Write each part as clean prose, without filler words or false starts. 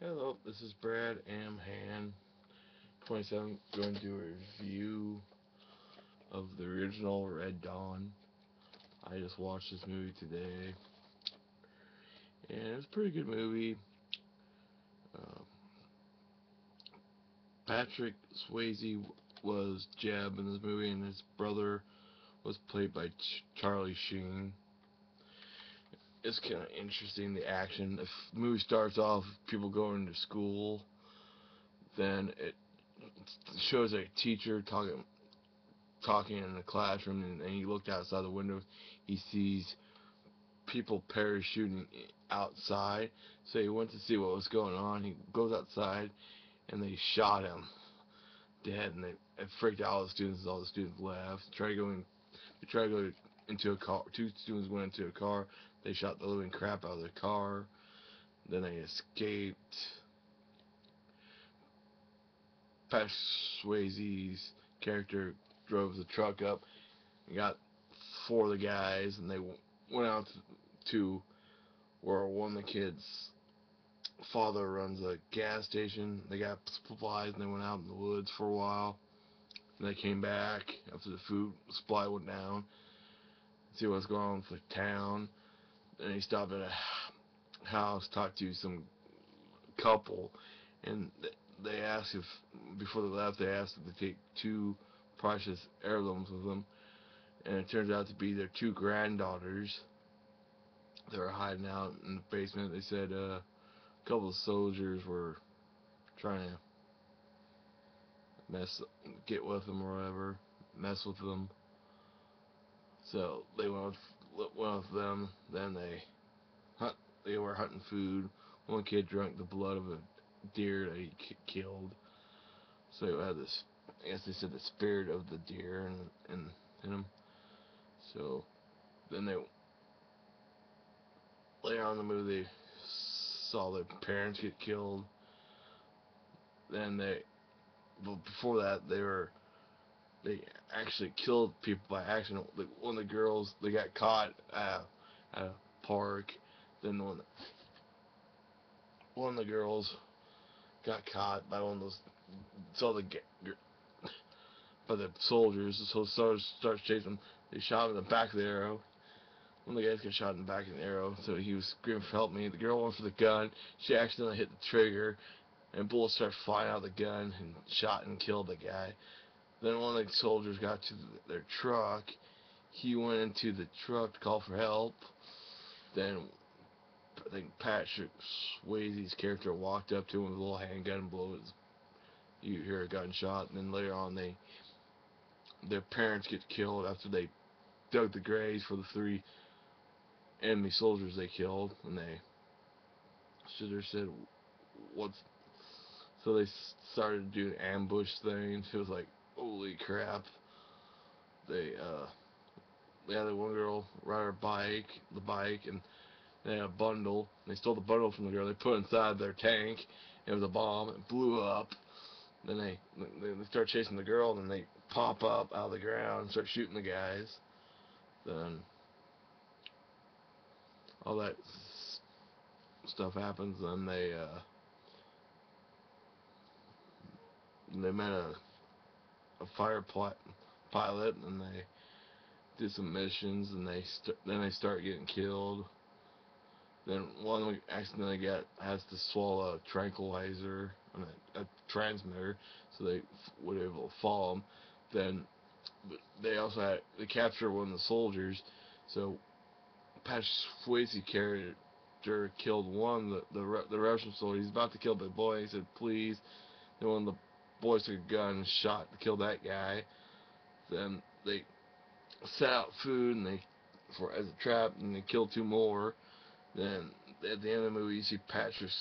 Hello, this is Brad Amhan, 27, going to do a review of the original Red Dawn. I just watched this movie today, and it's a pretty good movie. Uh, Patrick Swayze was Jeb in this movie, and his brother was played by Charlie Sheen. It's kind of interesting, the action. The movie starts off with people going to school, then it shows a teacher talking in the classroom, and he looked outside the window. He sees people parachuting outside, so he went to see what was going on. He goes outside, and they shot him dead, and it freaked out all the students. All the students left. They tried to go into a car. Two students went into a car. They shot the living crap out of the car. Then they escaped. Patrick Swayze's character drove the truck up and got four of the guys, and they went out to where one of the kids' father runs a gas station. They got supplies, and they went out in the woods for a while. And they came back after the food supply went down, see what's going on with the town. And he stopped at a house, talked to some couple, and they asked if, before they left, they asked if they take two precious heirlooms with them. And it turns out to be their two granddaughters. They were hiding out in the basement. They said a couple of soldiers were trying to get with them or whatever, mess with them. So they went with them. Then they were hunting food. One kid drank the blood of a deer that he killed. So he had this, I guess they said, the spirit of the deer in him. So then later on in the movie, they saw their parents get killed. Then but before that, they actually killed people by accident. Like one of the girls, they got caught at a park. Then one of the girls got caught by one of those, saw by the soldiers. So soldiers starts chasing them. They shot him in the back of the arrow. One of the guys got shot in the back of the arrow, so he was screaming for help me. The girl went for the gun. She accidentally hit the trigger, and bullets started flying out of the gun and shot and killed the guy. Then one of the soldiers got to their truck. He went into the truck to call for help. Then I think Patrick Swayze's character walked up to him with a little handgun and blew his. You hear a gunshot, and then later on, their parents get killed after they dug the graves for the three enemy soldiers they killed, and they should have said, "What's?" So they started doing ambush things. It was like, holy crap! They had one girl ride her the bike, and they had a bundle. They stole the bundle from the girl. They put it inside their tank. It was a bomb. It blew up. Then they start chasing the girl. Then they pop up out of the ground and start shooting the guys. Then all that stuff happens. Then they met a pilot, and they did some missions, and then they start getting killed. Then one accidentally has to swallow a tranquilizer and a transmitter, so they were able to follow him. Then they capture one of the soldiers. So Patrick Swayze character killed one of the Russian soldier. He's about to kill the boy. He said, "Please." Then one of the boys took a gun and shot to kill that guy. Then they set out food and as a trap, and they killed two more. Then at the end of the movie, you see Patrick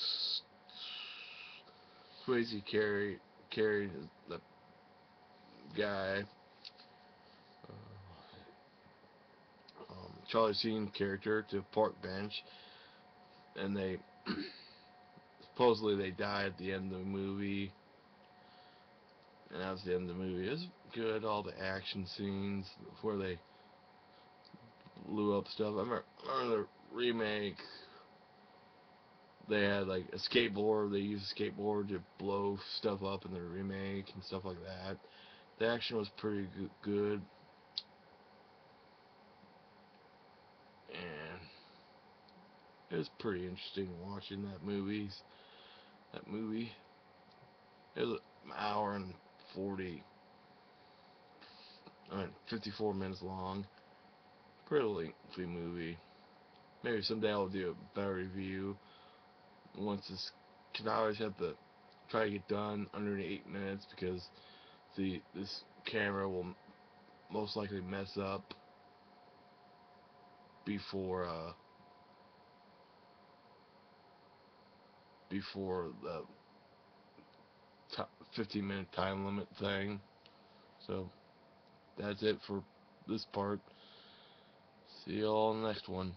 Swayze carried the guy, Charlie Sheen character, to a park bench, and they supposedly they die at the end of the movie, and that was the end of the movie. It was good, all the action scenes where they blew up stuff. I remember the remake, they had like a skateboard. They used a skateboard to blow stuff up in the remake and stuff like that. The action was pretty good, and it was pretty interesting watching that movie. That movie. It was an hour and 40, 54 minutes long. Pretty lengthy movie. Maybe someday I'll do a better review. Once this, cause I always have to try to get done under 8 minutes because this camera will most likely mess up before the 15-minute time limit thing. So that's it for this part. See y'all in the next one.